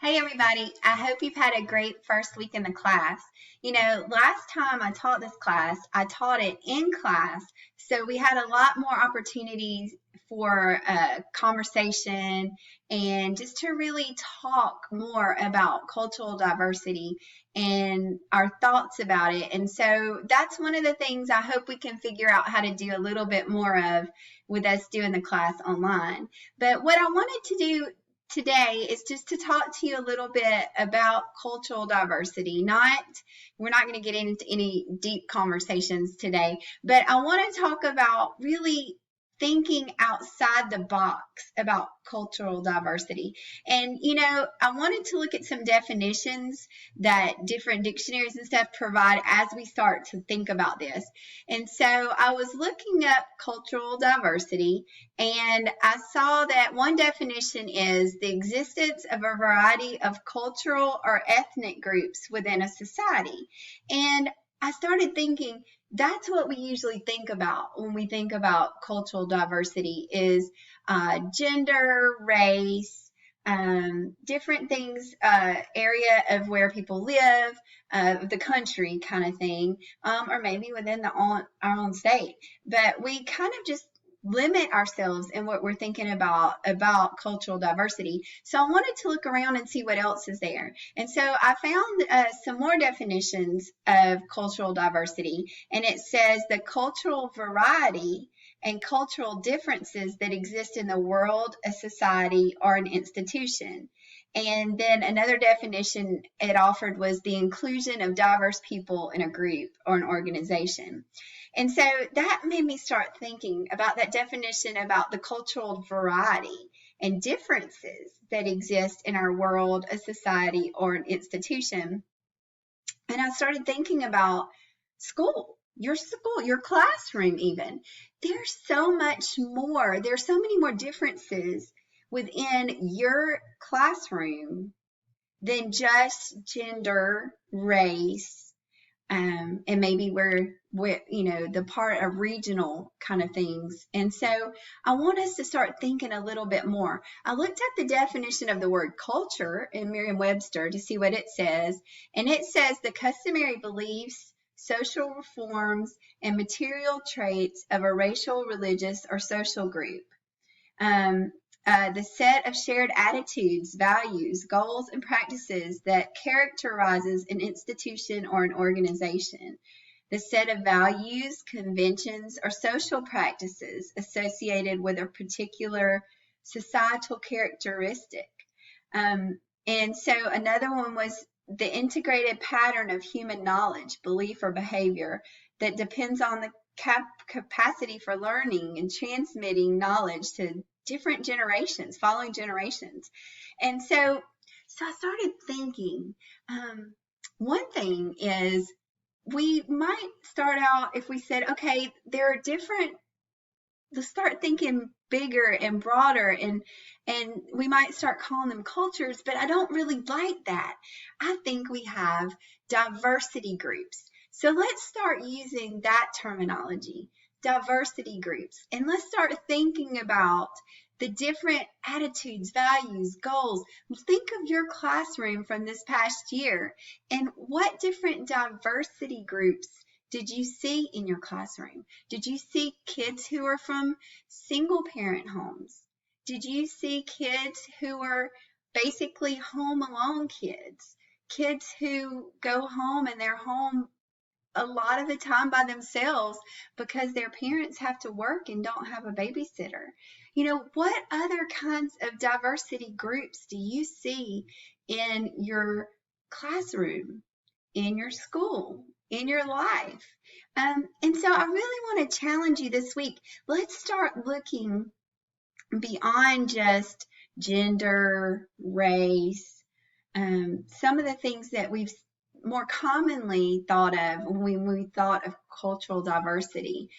Hey everybody, I hope you've had a great first week in the class. Last time I taught this class, I taught it in class, so we had a lot more opportunities for conversation and just to really talk more about cultural diversity and our thoughts about it. And so that's one of the things I hope we can figure out how to do a little bit more of with us doing the class online. But what I wanted to do today is just to talk to you a little bit about cultural diversity. We're not going to get into any deep conversations today, but I want to talk about really thinking outside the box about cultural diversity. And, I wanted to look at some definitions that different dictionaries and stuff provide as we start to think about this. And so I was looking up cultural diversity, and I saw that one definition is the existence of a variety of cultural or ethnic groups within a society. And I started thinking, that's what we usually think about when we think about cultural diversity is gender, race, different things, area of where people live, the country kind of thing, or maybe within our own state. But we kind of just limit ourselves in what we're thinking about cultural diversity. So I wanted to look around and see what else is there. And so I found some more definitions of cultural diversity, and it says the cultural variety and cultural differences that exist in the world, a society, or an institution. And then another definition it offered was the inclusion of diverse people in a group or an organization. And so that made me start thinking about that definition about the cultural variety and differences that exist in our world, a society, or an institution. And I started thinking about school, your classroom even. There's so much more. There's so many more differences within your classroom than just gender, race, and maybe we're the part of regional kind of things. And so I want us to start thinking a little bit more. I looked at the definition of the word culture in Merriam-Webster to see what it says, and it says the customary beliefs, social reforms, and material traits of a racial, religious, or social group. The set of shared attitudes, values, goals, and practices that characterizes an institution or an organization. The set of values, conventions, or social practices associated with a particular societal characteristic. And so another one was the integrated pattern of human knowledge, belief, or behavior that depends on the capacity for learning and transmitting knowledge to different generations, following generations. And so I started thinking, one thing is we might start out if we said, okay, there are different, let's start thinking bigger and broader, and we might start calling them cultures, but I don't really like that. I think we have diversity groups. So let's start using that terminology, diversity groups, and let's start thinking about the different attitudes, values, goals. Think of your classroom from this past year, and what different diversity groups did you see in your classroom? Did you see kids who are from single parent homes? Did you see kids who are basically home alone kids? Kids who go home and they're home a lot of the time by themselves because their parents have to work and don't have a babysitter. What other kinds of diversity groups do you see in your classroom, in your school, in your life? And so I really want to challenge you this week. Let's start looking beyond just gender, race, some of the things that we've more commonly thought of when we thought of cultural diversity,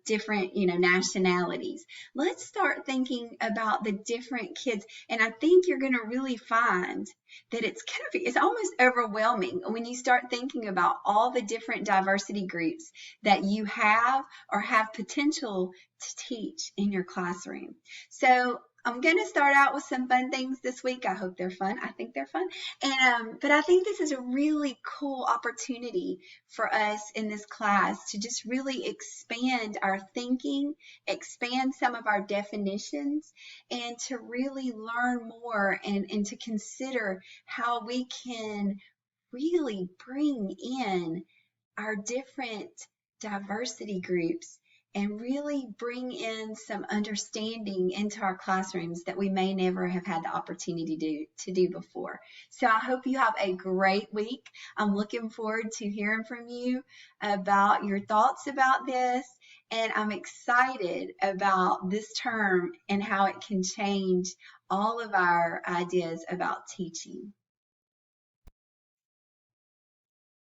different, nationalities. Let's start thinking about the different kids, and I think you're going to really find that it's almost overwhelming when you start thinking about all the different diversity groups that you have or have potential to teach in your classroom. So I'm going to start out with some fun things this week. I hope they're fun. I think they're fun. And but I think this is a really cool opportunity for us in this class to just really expand our thinking, expand some of our definitions, and to really learn more and to consider how we can really bring in our different diversity groups and really bring in some understanding into our classrooms that we may never have had the opportunity to do before. So I hope you have a great week. I'm looking forward to hearing from you about your thoughts about this, and I'm excited about this term and how it can change all of our ideas about teaching.